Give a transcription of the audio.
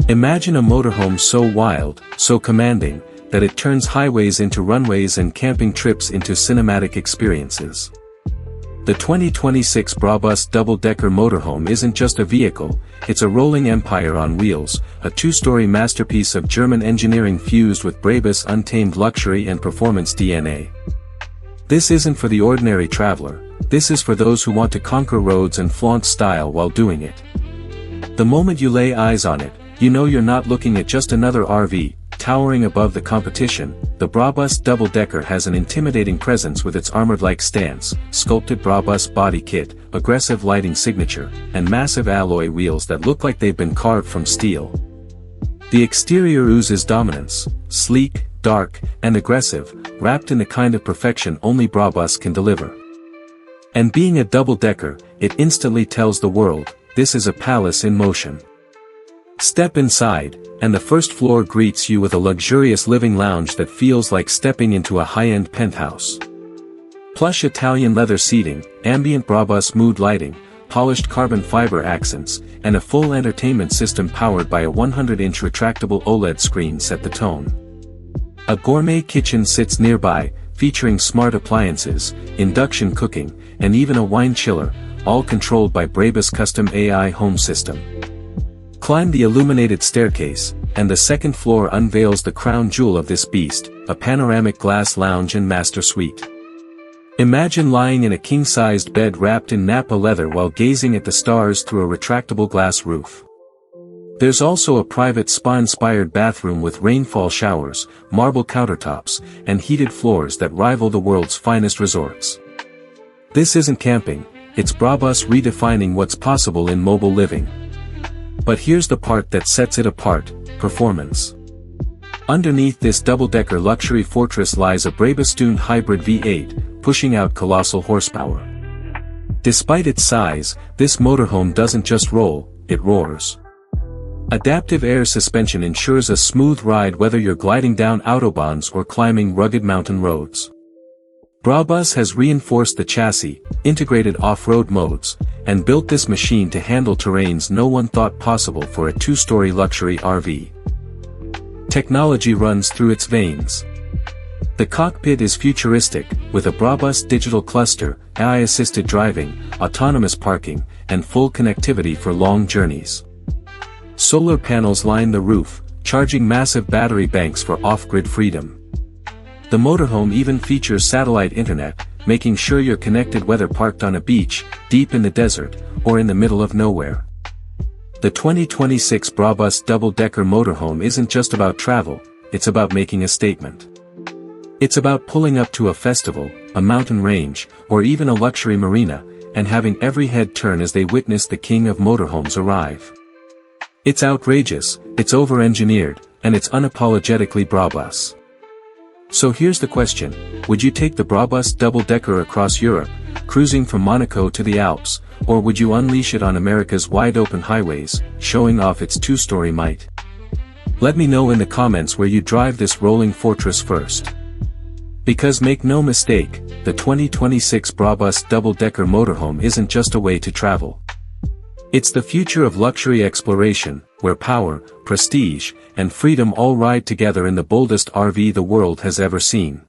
Imagine a motorhome so wild, so commanding, that it turns highways into runways and camping trips into cinematic experiences. The 2026 Brabus Double Decker Motorhome isn't just a vehicle, it's a rolling empire on wheels, a two-story masterpiece of German engineering fused with Brabus' untamed luxury and performance DNA. This isn't for the ordinary traveler, this is for those who want to conquer roads and flaunt style while doing it. The moment you lay eyes on it, you know you're not looking at just another RV. Towering above the competition, the Brabus Double Decker has an intimidating presence with its armored-like stance, sculpted Brabus body kit, aggressive lighting signature, and massive alloy wheels that look like they've been carved from steel. The exterior oozes dominance, sleek, dark, and aggressive, wrapped in the kind of perfection only Brabus can deliver. And being a double-decker, it instantly tells the world, this is a palace in motion. Step inside, and the first floor greets you with a luxurious living lounge that feels like stepping into a high-end penthouse. Plush Italian leather seating, ambient Brabus mood lighting, polished carbon fiber accents, and a full entertainment system powered by a 100-inch retractable OLED screen set the tone. A gourmet kitchen sits nearby, featuring smart appliances, induction cooking, and even a wine chiller, all controlled by Brabus' custom AI home system. Climb the illuminated staircase, and the second floor unveils the crown jewel of this beast, a panoramic glass lounge and master suite. Imagine lying in a king-sized bed wrapped in Napa leather while gazing at the stars through a retractable glass roof. There's also a private spa-inspired bathroom with rainfall showers, marble countertops, and heated floors that rival the world's finest resorts. This isn't camping, it's Brabus redefining what's possible in mobile living. But here's the part that sets it apart, performance. Underneath this double-decker luxury fortress lies a Brabus-tuned hybrid V8, pushing out colossal horsepower. Despite its size, this motorhome doesn't just roll, it roars. Adaptive air suspension ensures a smooth ride whether you're gliding down autobahns or climbing rugged mountain roads. Brabus has reinforced the chassis, integrated off-road modes, and built this machine to handle terrains no one thought possible for a two-story luxury RV. Technology runs through its veins. The cockpit is futuristic, with a Brabus digital cluster, AI-assisted driving, autonomous parking, and full connectivity for long journeys. Solar panels line the roof, charging massive battery banks for off-grid freedom. The motorhome even features satellite internet, making sure you're connected whether parked on a beach, deep in the desert, or in the middle of nowhere. The 2026 Brabus Double Decker Motorhome isn't just about travel, it's about making a statement. It's about pulling up to a festival, a mountain range, or even a luxury marina, and having every head turn as they witness the king of motorhomes arrive. It's outrageous, it's over-engineered, and it's unapologetically Brabus. So here's the question, would you take the Brabus Double Decker across Europe, cruising from Monaco to the Alps, or would you unleash it on America's wide-open highways, showing off its two-story might? Let me know in the comments where you drive this rolling fortress first. Because make no mistake, the 2026 Brabus Double Decker Motorhome isn't just a way to travel. It's the future of luxury exploration, where power, prestige, and freedom all ride together in the boldest RV the world has ever seen.